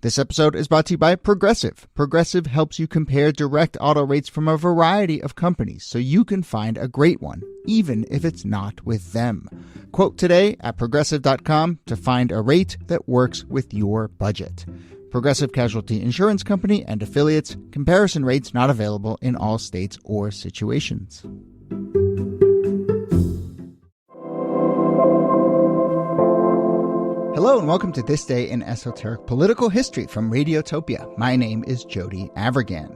This episode is brought to you by Progressive. Progressive helps you compare direct auto rates from a variety of companies so you can find a great one, even if it's not with them. Quote today at Progressive.com to find a rate that works with your budget. Progressive Casualty Insurance Company and Affiliates. Comparison rates not available in all states or situations. Hello and welcome to This Day in Esoteric Political History from Radiotopia. My name is Jody Avirgan.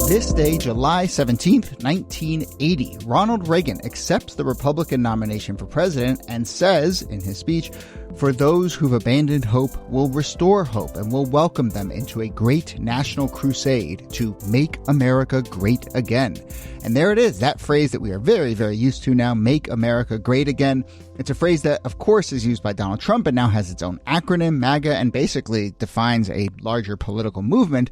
This day, July 17th, 1980, Ronald Reagan accepts the Republican nomination for president and says in his speech, "For those who've abandoned hope will restore hope and will welcome them into a great national crusade to make America great again." And there it is, that phrase that we are very, very used to now, make America great again. It's a phrase that, of course, is used by Donald Trump and now has its own acronym, MAGA, and basically defines a larger political movement.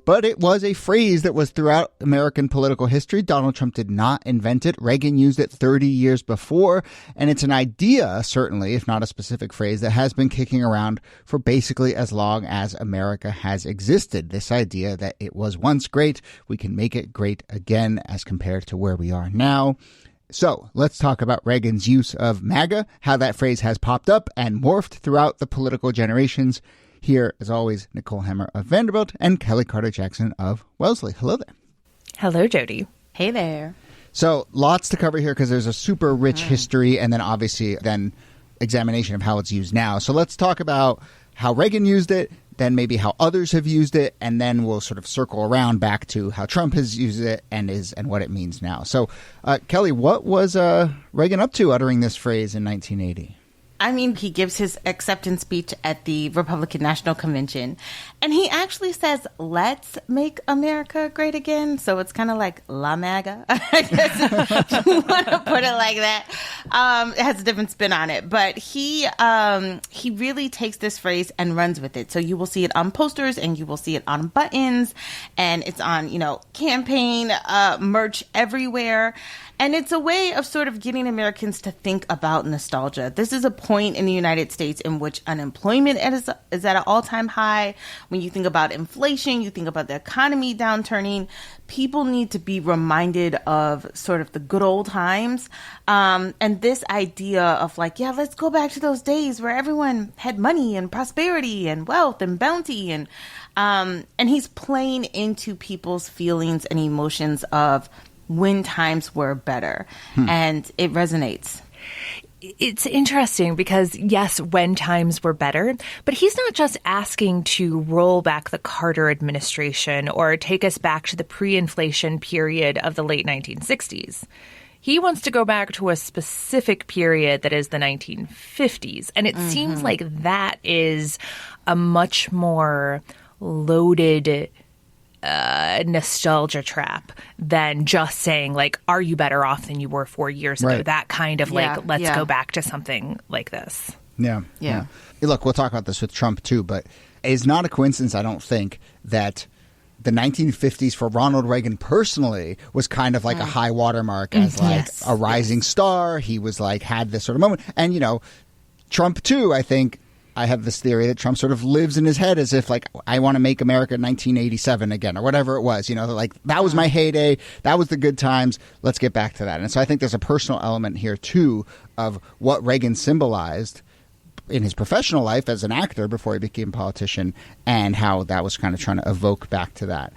But it was a phrase that was throughout American political history. Donald Trump did not invent it. Reagan used it 30 years before. And it's an idea, certainly, if not a specific phrase, that has been kicking around for basically as long as America has existed. This idea that it was once great, we can make it great again as compared to where we are now. So let's talk about Reagan's use of MAGA, how that phrase has popped up and morphed throughout the political generations. Here, as always, Nicole Hammer of Vanderbilt and Kellie Carter-Jackson of Wellesley. Hello there. Hello, Jody. Hey there. So lots to cover here because there's a super rich history and then obviously then examination of how it's used now. So let's talk about how Reagan used it, then maybe how others have used it, and then we'll sort of circle around back to how Trump has used it and what it means now. So, Kellie, what was Reagan up to uttering this phrase in 1980? I mean, he gives his acceptance speech at the Republican National Convention, and he actually says, "Let's make America great again." So it's kind of like La MAGA, I guess, if you want to put it like that. It has a different spin on it, but he really takes this phrase and runs with it. So you will see it on posters, and you will see it on buttons, and it's on, campaign merch everywhere. And it's a way of sort of getting Americans to think about nostalgia. This is a point in the United States in which unemployment is at an all-time high. When you think about inflation, you think about the economy downturning. People need to be reminded of sort of the good old times. And this idea of let's go back to those days where everyone had money and prosperity and wealth and bounty. And he's playing into people's feelings and emotions of when times were better. And it resonates. It's interesting because, yes, when times were better, but he's not just asking to roll back the Carter administration or take us back to the pre-inflation period of the late 1960s. He wants to go back to a specific period that is the 1950s. And it seems like that is a much more loaded nostalgia trap than just saying are you better off than you were 4 years ago? Right. That kind of let's go back to something like this. Yeah. Look, we'll talk about this with Trump too, but it's not a coincidence, I don't think, that the 1950s for Ronald Reagan personally was kind of like a high watermark as a rising star. He was had this sort of moment. And, Trump too, I think, I have this theory that Trump sort of lives in his head as if I want to make America 1987 again or whatever it was, that was my heyday. That was the good times. Let's get back to that. And so I think there's a personal element here too of what Reagan symbolized in his professional life as an actor before he became a politician and how that was kind of trying to evoke back to that.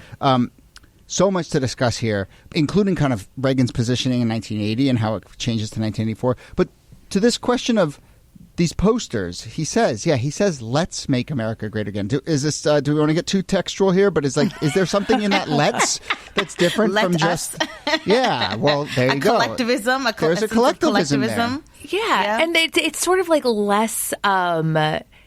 So much to discuss here, including kind of Reagan's positioning in 1980 and how it changes to 1984. But to this question of these posters, he says, let's make America great again. Do we want to get too textual here? But is there something in that let's that's different from just, yeah, well, there you go. Collectivism, There's a collectivism there. Yeah. And it's sort of less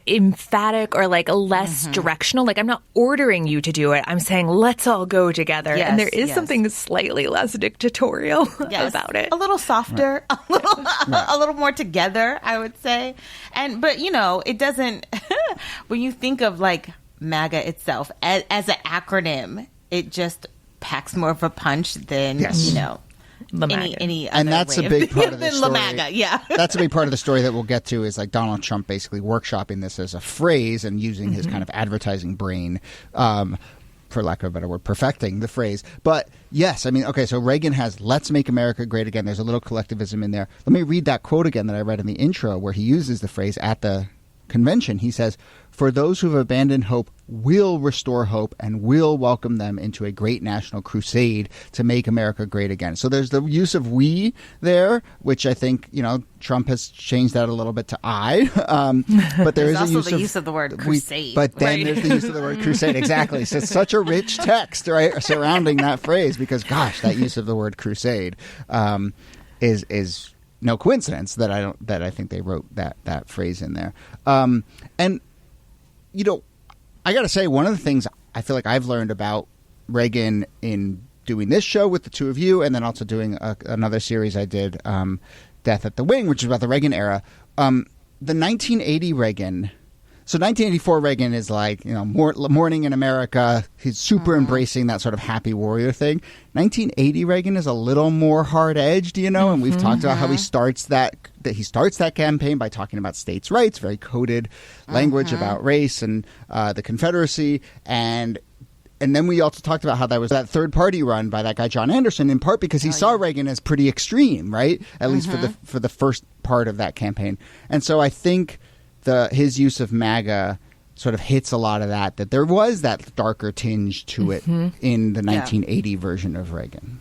emphatic or less directional. I'm not ordering you to do it. I'm saying let's all go together. Yes, and there is something slightly less dictatorial about it. A little softer, a little more together, I would say. But it doesn't when you think of MAGA itself as an acronym, it just packs more of a punch than any other and that's way a big part of the than story. MAGA, yeah. That's a big part of the story that we'll get to is like Donald Trump basically workshopping this as a phrase and using his kind of advertising brain, for lack of a better word, perfecting the phrase. But yes, I mean, okay, so Reagan has "Let's make America great again." There's a little collectivism in there. Let me read that quote again that I read in the intro where he uses the phrase at the convention. He says, "For those who have abandoned hope will restore hope and will welcome them into a great national crusade to make America great again." So there's the use of "we" there, which I think, Trump has changed that a little bit to "I." But there is also the use of the word crusade. But then right? there's the use of the word crusade. Exactly. So it's such a rich text, right, surrounding that phrase because, gosh, that use of the word crusade is no coincidence that I think they wrote that phrase in there. And I got to say, one of the things I feel like I've learned about Reagan in doing this show with the two of you, and then also doing another series I did, Death at the Wing, which is about the Reagan era. The 1980 Reagan. So 1984 Reagan is like, morning in America. He's super embracing that sort of happy warrior thing. 1980 Reagan is a little more hard-edged, and we've talked about how he starts that campaign by talking about states' rights, very coded language about race and the Confederacy. And then we also talked about how that was that third party run by that guy John Anderson, in part because he saw Reagan as pretty extreme, right? At least for the first part of that campaign. And so I think his use of MAGA sort of hits a lot of that there was that darker tinge to it in the 1980 version of Reagan.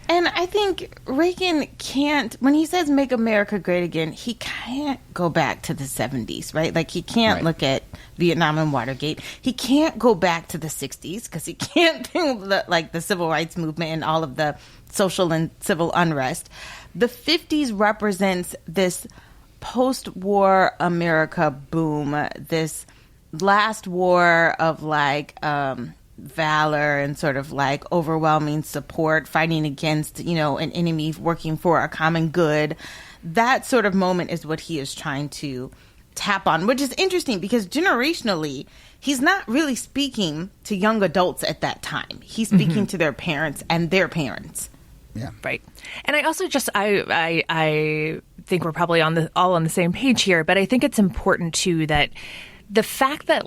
And I think Reagan can't, when he says make America great again, he can't go back to the 70s, right? Like he can't look at Vietnam and Watergate. He can't go back to the 60s because he can't do the civil rights movement and all of the social and civil unrest. The 50s represents this post-war America boom, this last war of valor and sort of overwhelming support, fighting against, an enemy, working for a common good. That sort of moment is what he is trying to tap on, which is interesting because generationally, he's not really speaking to young adults at that time. He's speaking to their parents and their parents. Yeah. Right. And I also I think we're probably all on the same page here, but I think it's important too that the fact that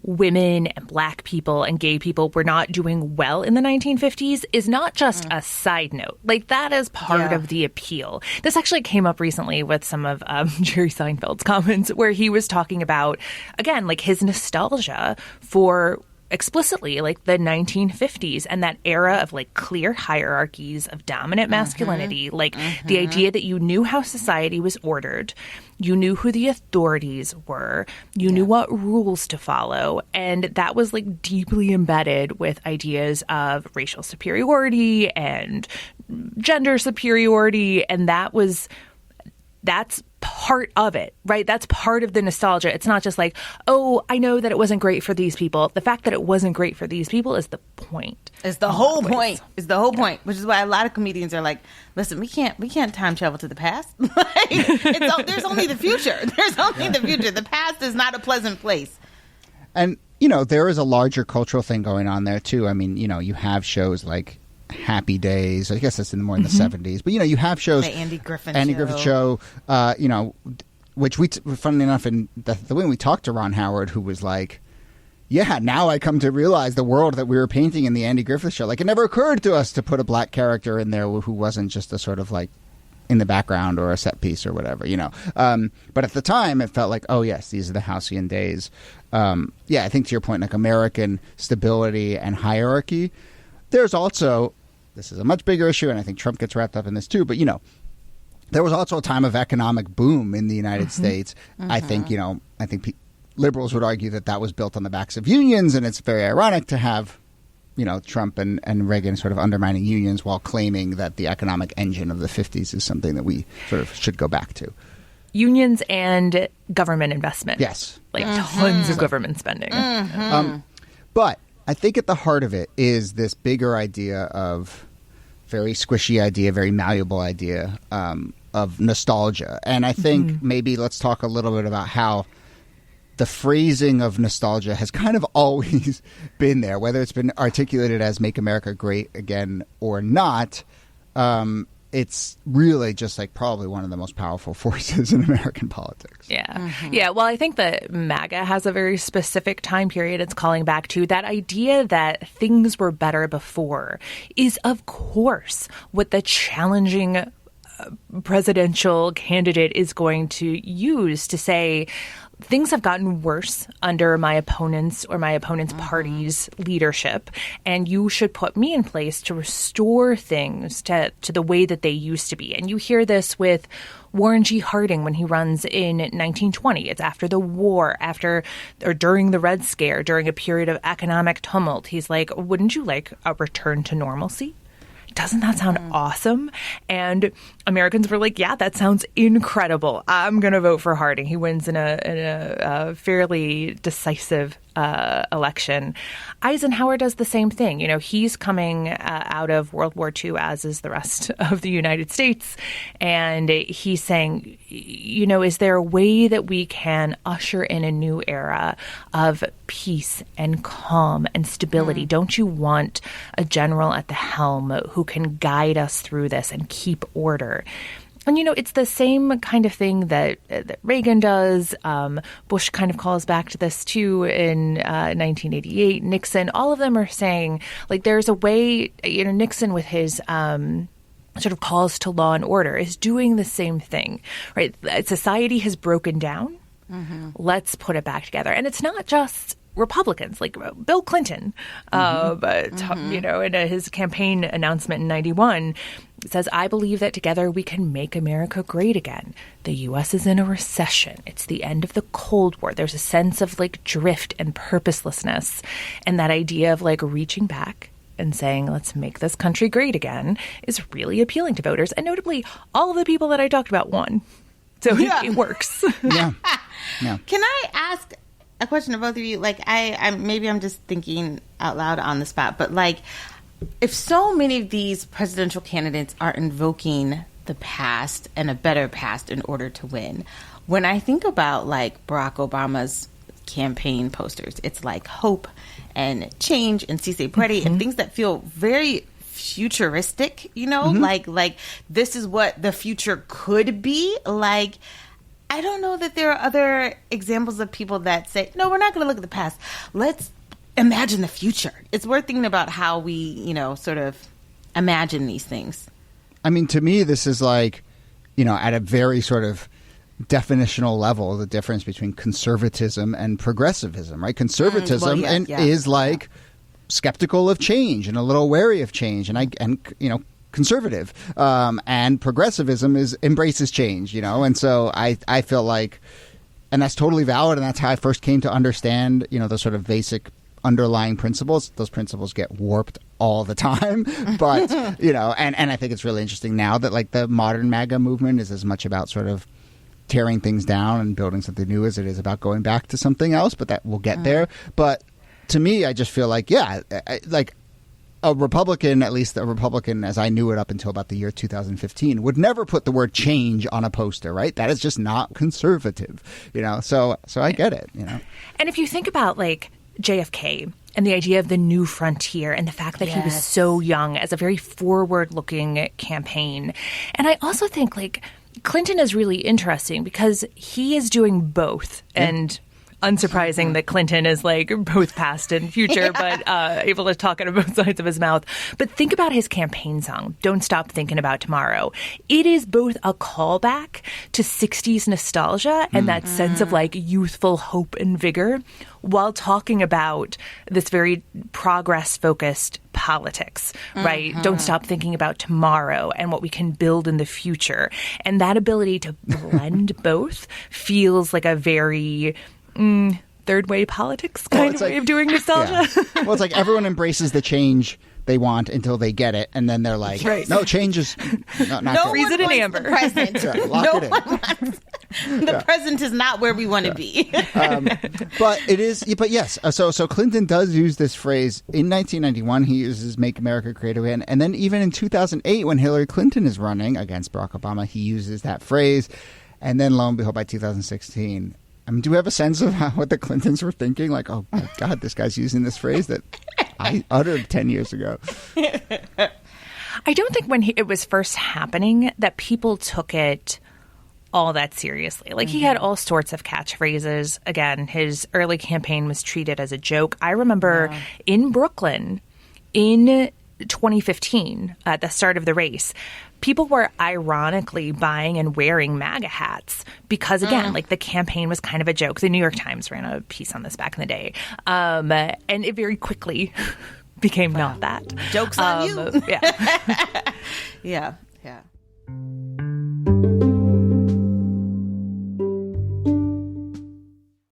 women and Black people and gay people were not doing well in the 1950s is not just a side note. That is part of the appeal. This actually came up recently with some of Jerry Seinfeld's comments where he was talking about, again, his nostalgia for explicitly the 1950s and that era of clear hierarchies of dominant masculinity, the idea that you knew how society was ordered, you knew who the authorities were, you knew what rules to follow, and that was deeply embedded with ideas of racial superiority and gender superiority, and that's part of it, right? That's part of the nostalgia. It's not just oh, I know that it wasn't great for these people. The fact that it wasn't great for these people is the point. It's the whole point. It's the whole point, which is why a lot of comedians are listen, we can't time travel to the past. There's only the future. There's only the future. The past is not a pleasant place. And, there is a larger cultural thing going on there, too. I mean, you have shows like Happy Days. I guess that's more in the 70s. But, you have shows. The Andy Griffith Show, which funnily enough, in the way we talked to Ron Howard, who was now I come to realize the world that we were painting in the Andy Griffith Show. It never occurred to us to put a Black character in there who wasn't just a sort of in the background or a set piece or whatever, But at the time, it felt oh, yes, these are the halcyon days. I think to your point, American stability and hierarchy. There's also, this is a much bigger issue, and I think Trump gets wrapped up in this too, but, there was also a time of economic boom in the United States. I think, liberals would argue that was built on the backs of unions, and it's very ironic to have, Trump and Reagan sort of undermining unions while claiming that the economic engine of the 50s is something that we sort of should go back to. Unions and government investment. Yes. Tons of government spending. But I think at the heart of it is this bigger idea of very squishy idea, very malleable idea of nostalgia. And I think maybe let's talk a little bit about how the phrasing of nostalgia has kind of always been there, whether it's been articulated as make America great again or not. it's really just like probably one of the most powerful forces in American politics. Yeah. Mm-hmm. Yeah. Well, I think that MAGA has a very specific time period it's calling back to. That idea that things were better before is, of course, what the challenging presidential candidate is going to use to say, things have gotten worse under my opponent's party's leadership, and you should put me in place to restore things to the way that they used to be. And you hear this with Warren G. Harding when he runs in 1920. It's after the war, during the Red Scare, during a period of economic tumult. He's like, wouldn't you like a return to normalcy? Doesn't that sound awesome? And Americans were like, yeah, that sounds incredible. I'm going to vote for Harding. He wins in a fairly decisive election. Eisenhower does the same thing. You know, he's coming out of World War II, as is the rest of the United States. And he's saying, you know, is there a way that we can usher in a new era of peace and calm and stability? Don't you want a general at the helm who can guide us through this and keep order? And, you know, it's the same kind of thing that Reagan does. Bush kind of calls back to this, too, in 1988. Nixon, all of them are saying, like, there's a way, you know, Nixon with his sort of calls to law and order is doing the same thing, right? Society has broken down. Mm-hmm. Let's put it back together. And it's not just Republicans, like Bill Clinton, you know, in his campaign announcement in 91, says, I believe that together we can make America great again. The U.S. is in a recession. It's the end of the Cold War. There's a sense of like drift and purposelessness. And that idea of like reaching back and saying, let's make this country great again is really appealing to voters. And notably, all of the people that I talked about won. So it works. Yeah. Can I ask a question of both of you? Like, I'm just thinking out loud on the spot, but like, if so many of these presidential candidates are invoking the past and a better past in order to win, when I think about like Barack Obama's campaign posters, it's like hope and change and si se puede and things that feel very futuristic, you know, like this is what the future could be. Like, I don't know that there are other examples of people that say, no, we're not going to look at the past. Let's imagine the future. It's worth thinking about how we, you know, sort of imagine these things. I mean, to me, this is like, you know, at a very sort of definitional level, the difference between conservatism and progressivism, right? Conservatism is like skeptical of change and a little wary of change, and you know, conservative, and progressivism embraces change, you know, and so I feel like, and that's totally valid, and that's how I first came to understand, you know, the sort of basic underlying principles. Those principles get warped all the time, but you know, and I think it's really interesting now that like the modern MAGA movement is as much about sort of tearing things down and building something new as it is about going back to something else, but that we'll get there. But to me, I just feel like, like a Republican, at least a Republican as I knew it up until about the year 2015, would never put the word change on a poster, right? That is just not conservative, you know? So I get it, you know? And if you think about like JFK and the idea of the new frontier and the fact that he was so young as a very forward-looking campaign. And I also think like Clinton is really interesting because he is doing both. And unsurprising that Clinton is like both past and future, but able to talk out of both sides of his mouth. But think about his campaign song, Don't Stop Thinking About Tomorrow. It is both a callback to 60s nostalgia and that sense of like youthful hope and vigor while talking about this very progress-focused politics, right? Don't stop thinking about tomorrow and what we can build in the future. And that ability to blend both feels like a very third way politics kind of way of doing nostalgia. Well, it's like everyone embraces the change they want until they get it, and then they're like, no, change is not no great. freeze it in amber. The present. Lock it in. The present is not where we want to be. But it is. But yes, so Clinton does use this phrase. In 1991, he uses "Make America Great Again," and then even in 2008, when Hillary Clinton is running against Barack Obama, he uses that phrase. And then, lo and behold, by 2016. I mean, do we have a sense of what the Clintons were thinking? Like, oh, my God, this guy's using this phrase that I uttered 10 years ago. I don't think when it was first happening that people took it all that seriously. Like, he had all sorts of catchphrases. Again, his early campaign was treated as a joke. I remember in Brooklyn in 2015, at the start of the race, people were ironically buying and wearing MAGA hats because, again, like, the campaign was kind of a joke. The New York Times ran a piece on this back in the day. And it very quickly became not that. Joke's on you. Yeah. Yeah.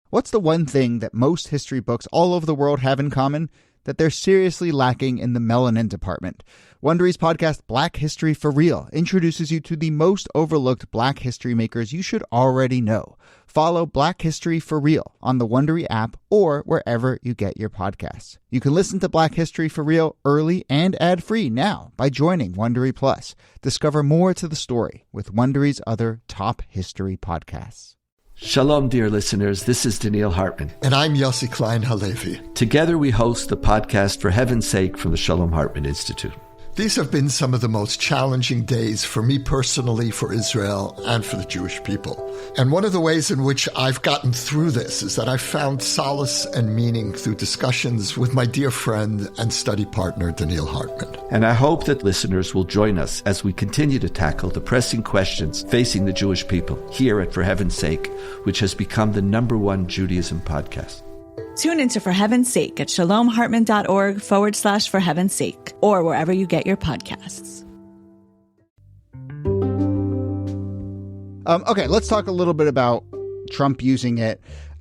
What's the one thing that most history books all over the world have in common? That they're seriously lacking in the melanin department. Wondery's podcast, Black History for Real, introduces you to the most overlooked Black history makers you should already know. Follow Black History for Real on the Wondery app or wherever you get your podcasts. You can listen to Black History for Real early and ad-free now by joining Wondery Plus. Discover more to the story with Wondery's other top history podcasts. Shalom, dear listeners. This is Daniil Hartman. And I'm Yossi Klein Halevi. Together we host the podcast For Heaven's Sake from the Shalom Hartman Institute. These have been some of the most challenging days for me personally, for Israel, and for the Jewish people. And one of the ways in which I've gotten through this is that I've found solace and meaning through discussions with my dear friend and study partner, Daniil Hartman. And I hope that listeners will join us as we continue to tackle the pressing questions facing the Jewish people here at For Heaven's Sake, which has become the #1 Judaism podcast. Tune into For Heaven's Sake at shalomhartman.org/For Heaven's Sake, or wherever you get your podcasts. Okay, let's talk a little bit about Trump using it.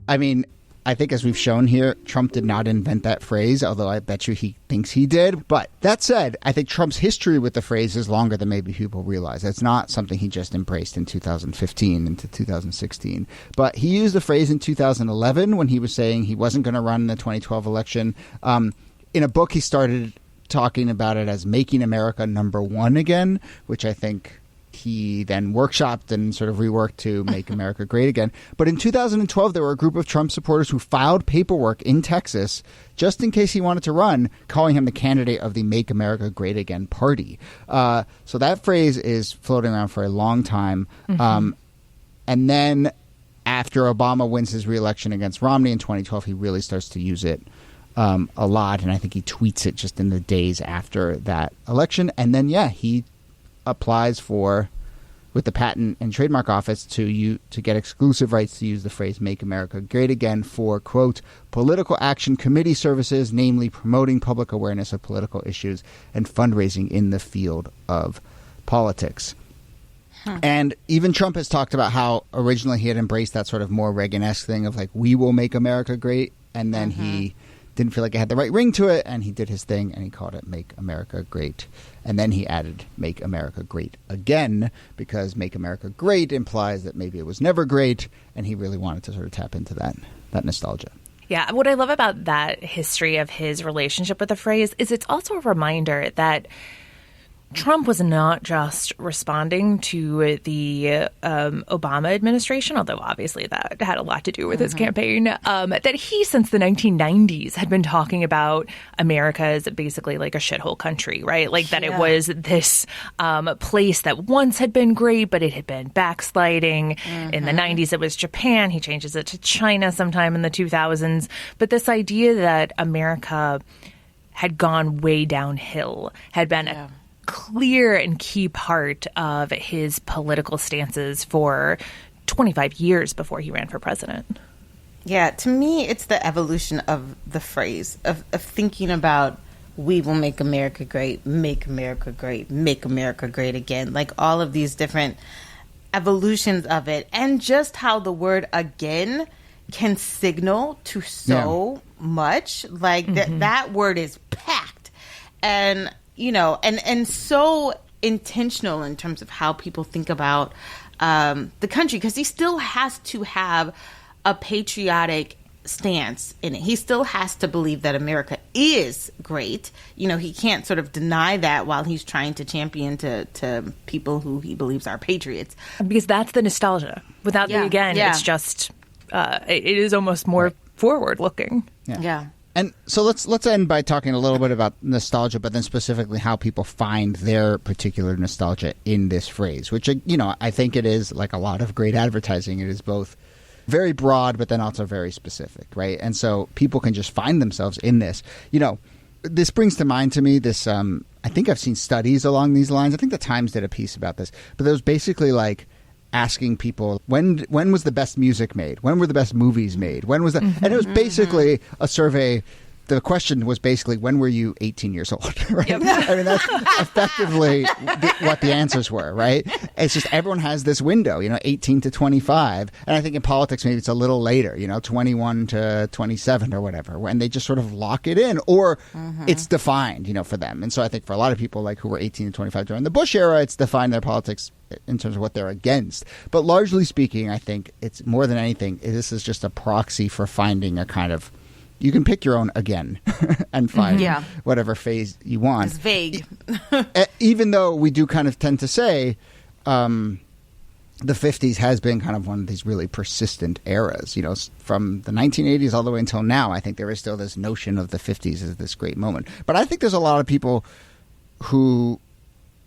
I mean, I think as we've shown here, Trump did not invent that phrase, although I bet you he thinks he did. But that said, I think Trump's history with the phrase is longer than maybe people realize. It's not something he just embraced in 2015 into 2016. But he used the phrase in 2011 when he was saying he wasn't going to run in the 2012 election. In a book, he started talking about it as making America #1 again, which I think he then workshopped and sort of reworked to make America great again. But in 2012, there were a group of Trump supporters who filed paperwork in Texas just in case he wanted to run, calling him the candidate of the Make America Great Again party. So that phrase is floating around for a long time. And then after Obama wins his reelection against Romney in 2012, he really starts to use it a lot. And I think he tweets it just in the days after that election. And then, he applies with the Patent and Trademark Office to get exclusive rights to use the phrase "Make America Great Again" for, quote, political action committee services, namely promoting public awareness of political issues and fundraising in the field of politics. And even Trump has talked about how originally he had embraced that sort of more Reagan-esque thing of like, we will make America great, and then he didn't feel like it had the right ring to it, and he did his thing, and he called it Make America Great. And then he added Make America Great Again, because Make America Great implies that maybe it was never great, and he really wanted to sort of tap into that nostalgia. Yeah, what I love about that history of his relationship with the phrase is it's also a reminder that Trump was not just responding to the Obama administration, although obviously that had a lot to do with his campaign, that he, since the 1990s, had been talking about America as basically like a shithole country, right? Like that it was this place that once had been great, but it had been backsliding. In the 90s, it was Japan. He changes it to China sometime in the 2000s. But this idea that America had gone way downhill had been a clear and key part of his political stances for 25 years before he ran for president. Yeah, to me, it's the evolution of the phrase of thinking about we will make America great, make America great, make America great again. Like all of these different evolutions of it, and just how the word again can signal to so much. Like that word is packed. And and so intentional in terms of how people think about the country, because he still has to have a patriotic stance in it. He still has to believe that America is great. He can't sort of deny that while he's trying to champion to people who he believes are patriots. Because that's the nostalgia. Without the again, it's just, it is almost more forward looking. Yeah. And so let's end by talking a little bit about nostalgia, but then specifically how people find their particular nostalgia in this phrase, which, I think it is, like a lot of great advertising, it is both very broad, but then also very specific, right? And so people can just find themselves in this. This brings to mind to me this, I think I've seen studies along these lines. I think the Times did a piece about this, but it was basically like asking people when was the best music made, when were the best movies made, when was the and it was basically a survey. The question was basically, when were you 18 years old, right? Yep. I mean, that's effectively what the answers were, right? It's just everyone has this window, 18 to 25. And I think in politics, maybe it's a little later, 21 to 27 or whatever, when they just sort of lock it in, or it's defined, for them. And so I think for a lot of people like who were 18 to 25 during the Bush era, it's defined their politics in terms of what they're against. But largely speaking, I think it's more than anything, this is just a proxy for finding a kind of, you can pick your own again and find whatever phase you want. It's vague. Even though we do kind of tend to say the 50s has been kind of one of these really persistent eras. From the 1980s all the way until now, I think there is still this notion of the 50s as this great moment. But I think there's a lot of people who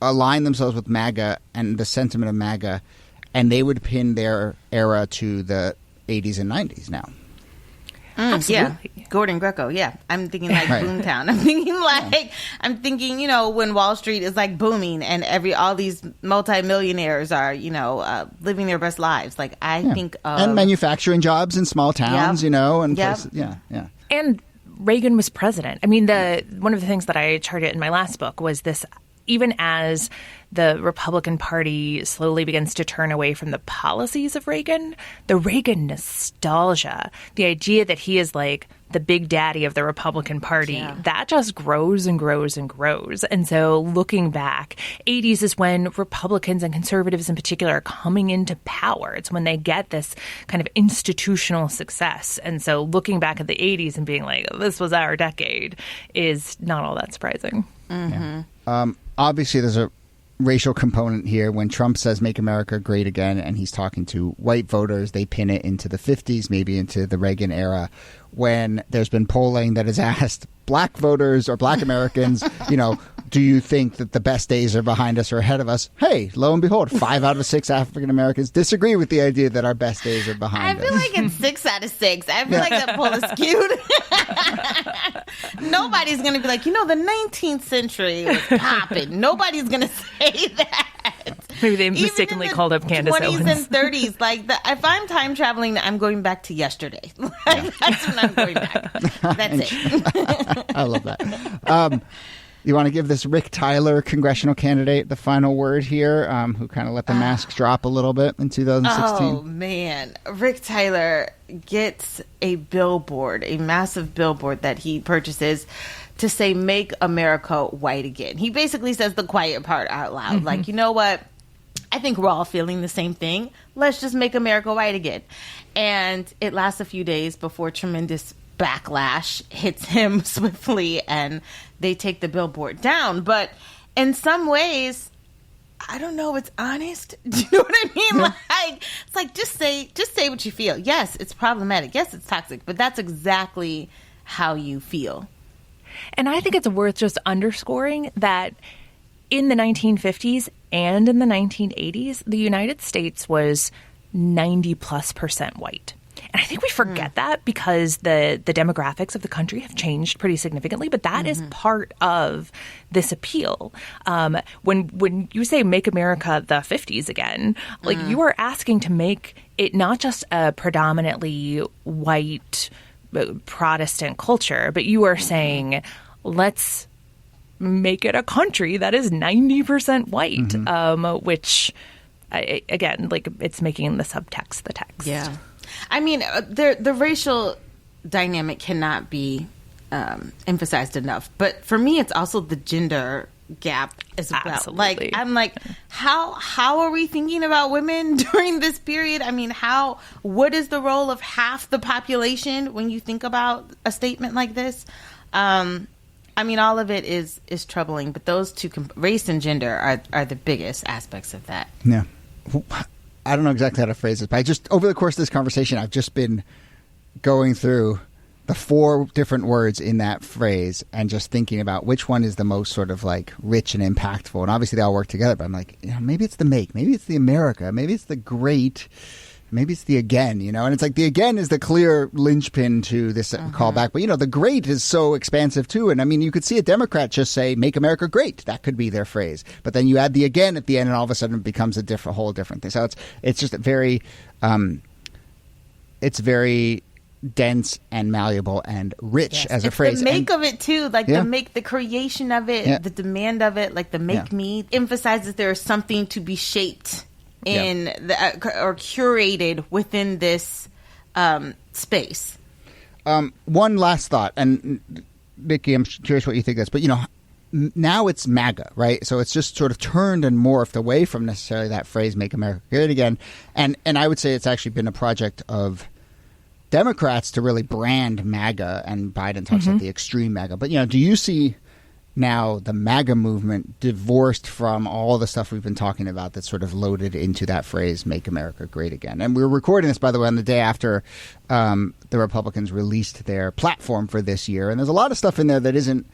align themselves with MAGA and the sentiment of MAGA, and they would pin their era to the 80s and 90s now. Yeah, Gordon Greco. Yeah, I'm thinking like Boomtown. I'm thinking when Wall Street is like booming and all these multimillionaires are living their best lives. Like I think of, and manufacturing jobs in small towns, and places. Yeah. And Reagan was president. I mean, one of the things that I charted in my last book was this. Even as the Republican Party slowly begins to turn away from the policies of Reagan, the Reagan nostalgia, the idea that he is like the big daddy of the Republican Party, that just grows and grows and grows. And so looking back, 80s is when Republicans and conservatives in particular are coming into power. It's when they get this kind of institutional success. And so looking back at the 80s and being like, this was our decade is not all that surprising. Obviously, there's a racial component here. When Trump says "Make America Great Again" and he's talking to white voters, they pin it into the 50s, maybe into the Reagan era. When there's been polling that has asked black voters or black Americans, do you think that the best days are behind us or ahead of us? Hey, lo and behold, 5 out of 6 African Americans disagree with the idea that our best days are behind us. I feel like it's 6 out of 6. I feel like that poll is skewed. Nobody's going to be like, the 19th century was popping. Nobody's going to say that. Maybe they mistakenly called up Candace 20s Owens. and 30s. Like, if I'm time traveling, I'm going back to yesterday. That's when I'm going back. That's it. I love that. You want to give this Rick Tyler congressional candidate the final word here, who kind of let the masks drop a little bit in 2016? Oh, man. Rick Tyler gets a billboard, a massive billboard that he purchases to say, "Make America White Again." He basically says the quiet part out loud. Like, you know what? I think we're all feeling the same thing. Let's just make America white again. And it lasts a few days before tremendous backlash hits him swiftly and they take the billboard down. But in some ways, I don't know, it's honest. Do you know what I mean? Like, it's like, just say what you feel. Yes, it's problematic. Yes, it's toxic, but that's exactly how you feel. And I think it's worth just underscoring that in the 1950s and in the 1980s, the United States was 90+% white. And I think we forget that because the demographics of the country have changed pretty significantly. But that is part of this appeal. When you say "Make America the 50s again," like you are asking to make it not just a predominantly white Protestant culture, but you are saying, let's make it a country that is 90% white, which, again, like it's making the subtext the text. Yeah. I mean, the racial dynamic cannot be emphasized enough. But for me, it's also the gender gap as well. Absolutely. Like, I'm like, how are we thinking about women during this period? I mean, what is the role of half the population when you think about a statement like this? I mean, all of it is troubling, but those two, race and gender, are the biggest aspects of that. Yeah. I don't know exactly how to phrase it, but over the course of this conversation, I've just been going through the 4 different words in that phrase and just thinking about which one is the most sort of like rich and impactful. And obviously they all work together, but I'm like, maybe it's the make, maybe it's the America, maybe it's the great, maybe it's the again, and it's like the again is the clear linchpin to this callback. But, the great is so expansive too. And I mean, you could see a Democrat just say, make America great. That could be their phrase. But then you add the again at the end and all of a sudden it becomes a whole different thing. So it's just very dense and malleable and rich as a phrase. The make of it too, like the creation of it, the demand of it, like the make me emphasizes there is something to be shaped in or curated within this space. One last thought, and NIki, I'm curious what you think of this, but now it's MAGA, right? So it's just sort of turned and morphed away from necessarily that phrase, make America great again. And I would say it's actually been a project of Democrats to really brand MAGA, and Biden talks about the extreme MAGA. But, do you see now the MAGA movement divorced from all the stuff we've been talking about that's sort of loaded into that phrase, make America great again? And we're recording this, by the way, on the day after the Republicans released their platform for this year. And there's a lot of stuff in there that isn't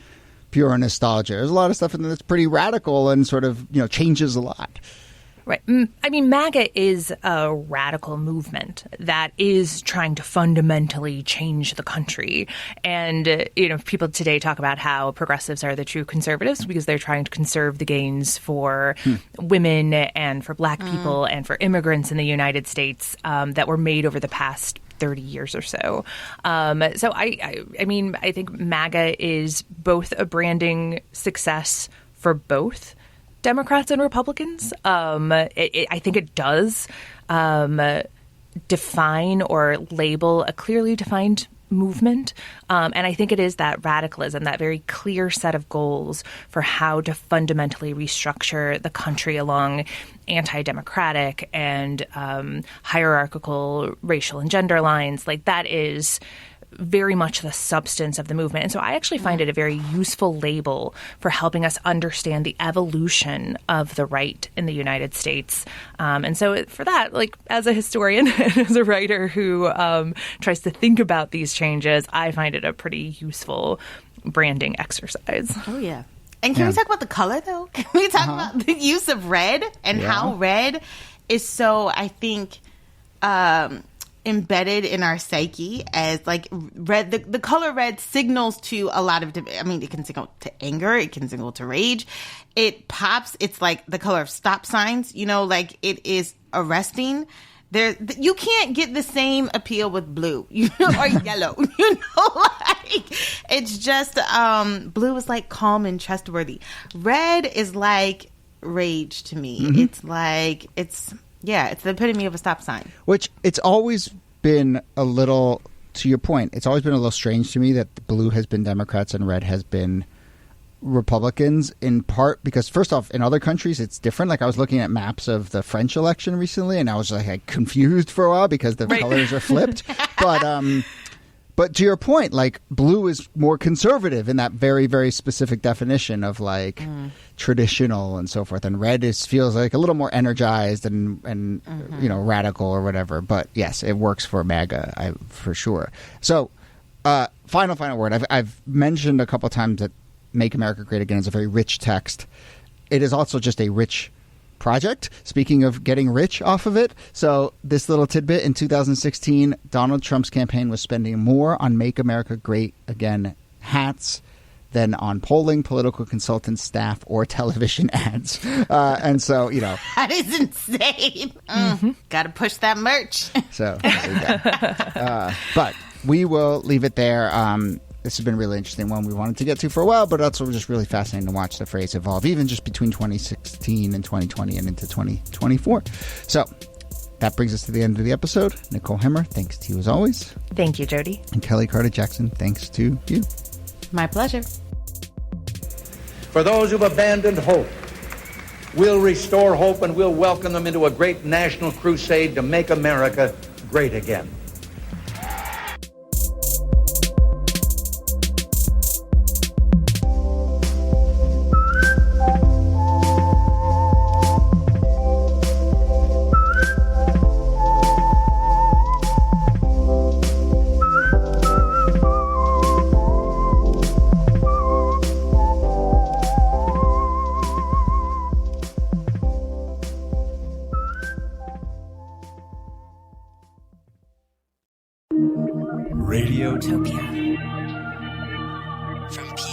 pure nostalgia. There's a lot of stuff in there that's pretty radical and sort of, changes a lot. Right. I mean, MAGA is a radical movement that is trying to fundamentally change the country. And, people today talk about how progressives are the true conservatives because they're trying to conserve the gains for women and for Black people and for immigrants in the United States that were made over the past 30 years or so. So I think MAGA is both a branding success for both Democrats and Republicans. I think it does define or label a clearly defined movement. And I think it is that radicalism, that very clear set of goals for how to fundamentally restructure the country along anti-democratic and hierarchical racial and gender lines. Like, that is very much the substance of the movement. And so I actually find it a very useful label for helping us understand the evolution of the right in the United States. And so for that, like, as a historian and as a writer who tries to think about these changes, I find it a pretty useful branding exercise. Oh, yeah. And can we talk about the color, though? Can we talk about the use of red and how red is so, I think, embedded in our psyche as like red. The color red signals to a lot of, it can signal to anger, it can signal to rage, it pops. It's like the color of stop signs, like it is arresting. You can't get the same appeal with blue, or yellow, like it's just blue is like calm and trustworthy. Red is like rage to me. It's like it's the epitome of a stop sign. Which it's always been a little, to your point, it's always been a little strange to me that the blue has been Democrats and red has been Republicans, in part because, first off, in other countries it's different. Like, I was looking at maps of the French election recently and I was like confused for a while because the colors are flipped. But to your point, like, blue is more conservative in that very, very specific definition of like traditional and so forth, and red feels like a little more energized and radical or whatever. But yes, it works for MAGA, for sure. So, final word. I've mentioned a couple times that "Make America Great Again" is a very rich text. It is also just a rich project. Speaking of getting rich off of it, so this little tidbit: in 2016, Donald Trump's campaign was spending more on Make America Great Again hats than on polling, political consultants, staff, or television ads. And so, that is insane. Gotta push that merch. So there you go. But we will leave it there. This has been a really interesting one we wanted to get to for a while, but also just really fascinating to watch the phrase evolve, even just between 2016 and 2020 and into 2024. So that brings us to the end of the episode. Nicole Hemmer, thanks to you as always. Thank you, Jody. And Kellie Carter-Jackson, thanks to you. My pleasure. For those who've abandoned hope, we'll restore hope and we'll welcome them into a great national crusade to make America great again. from people.